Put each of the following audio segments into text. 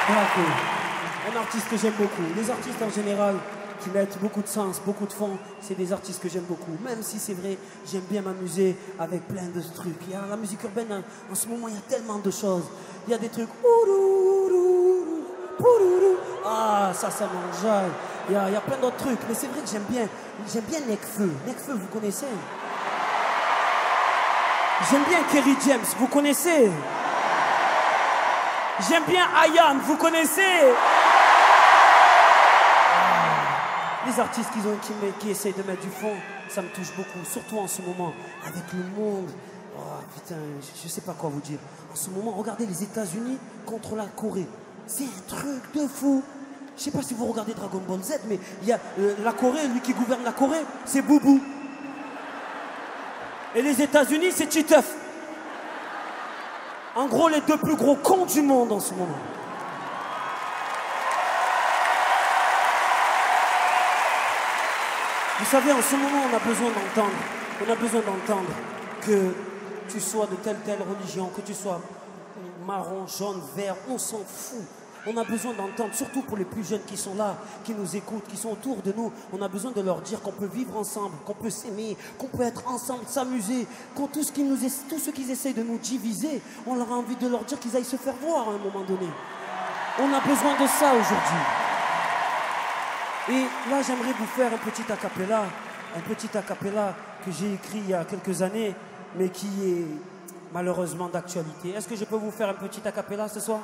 Voilà, cool. Un artiste que j'aime beaucoup. Les artistes en général qui mettent beaucoup de sens, beaucoup de fond, c'est des artistes que j'aime beaucoup. Même si c'est vrai, j'aime bien m'amuser avec plein de trucs. Il y a la musique urbaine, en ce moment, il y a tellement de choses. Il y a des trucs... Ah, ça m'enjaille. Il y a plein d'autres trucs. Mais c'est vrai que j'aime bien Nekfeu. Nekfeu, vous connaissez? J'aime bien Kerry James, vous connaissez? J'aime bien IAM, vous connaissez? Les artistes qui essayent de mettre du fond, ça me touche beaucoup, surtout en ce moment, avec le monde. Oh putain, je sais pas quoi vous dire. En ce moment, regardez les États-Unis contre la Corée. C'est un truc de fou. Je sais pas si vous regardez Dragon Ball Z, mais il y a la Corée, lui qui gouverne la Corée, c'est Boubou. Et les États-Unis, c'est Titeuf. En gros, les deux plus gros cons du monde en ce moment. Vous savez, en ce moment, on a besoin d'entendre que tu sois de telle religion, que tu sois marron, jaune, vert, on s'en fout. On a besoin d'entendre, surtout pour les plus jeunes qui sont là, qui nous écoutent, qui sont autour de nous, on a besoin de leur dire qu'on peut vivre ensemble, qu'on peut s'aimer, qu'on peut être ensemble, s'amuser, qu'on tout ce qu'ils essayent de nous diviser, on leur a envie de leur dire qu'ils aillent se faire voir à un moment donné. On a besoin de ça aujourd'hui. Et là, j'aimerais vous faire un petit acapella que j'ai écrit il y a quelques années, mais qui est malheureusement d'actualité. Est-ce que je peux vous faire un petit acapella ce soir?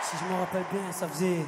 Si je me rappelle bien, ça faisait...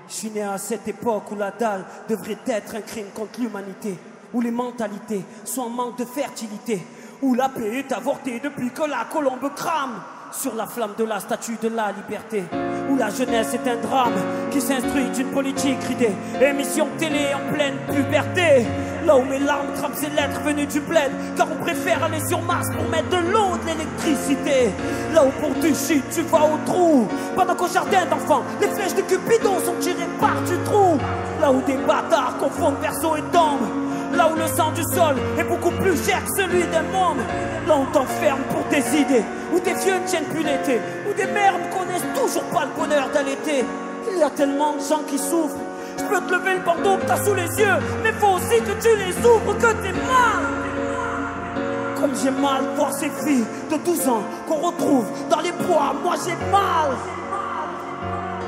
Je suis né à cette époque où la dalle devrait être un crime contre l'humanité, où les mentalités sont en manque de fertilité, où la paix est avortée depuis que la colombe crame sur la flamme de la statue de la liberté, où la jeunesse est un drame qui s'instruit d'une politique ridée, émission télé en pleine puberté, là où mes larmes trempent ces lettres venues du bled, car on préfère aller sur Mars pour mettre de l'eau, de l'électricité, là où pour du shit tu vas au trou, pendant qu'au jardin d'enfants les flèches de Cupidon sont tirées par du trou, là où des bâtards confondent perso et tombe, là où le sang du sol est beaucoup plus cher que celui d'un môme, là où on t'enferme pour tes idées, où tes vieux ne tiennent plus l'été, où des mères ne connaissent toujours pas le bonheur d'allaiter. Il y a tellement de gens qui souffrent. Je peux te lever le bandeau que t'as sous les yeux, mais faut aussi que tu les ouvres, que t'es mal. Comme j'ai mal de voir ces filles de 12 ans qu'on retrouve dans les bois, moi j'ai mal.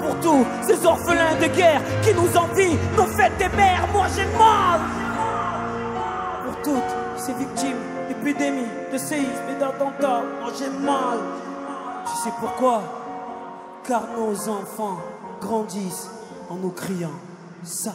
Pour tous ces orphelins de guerre qui nous envient nos fêtes des mères, moi j'ai mal. Pour toutes ces victimes d'épidémies, de séismes et d'attentats, moi j'ai mal. Tu sais pourquoi? Car nos enfants grandissent en nous criant ça.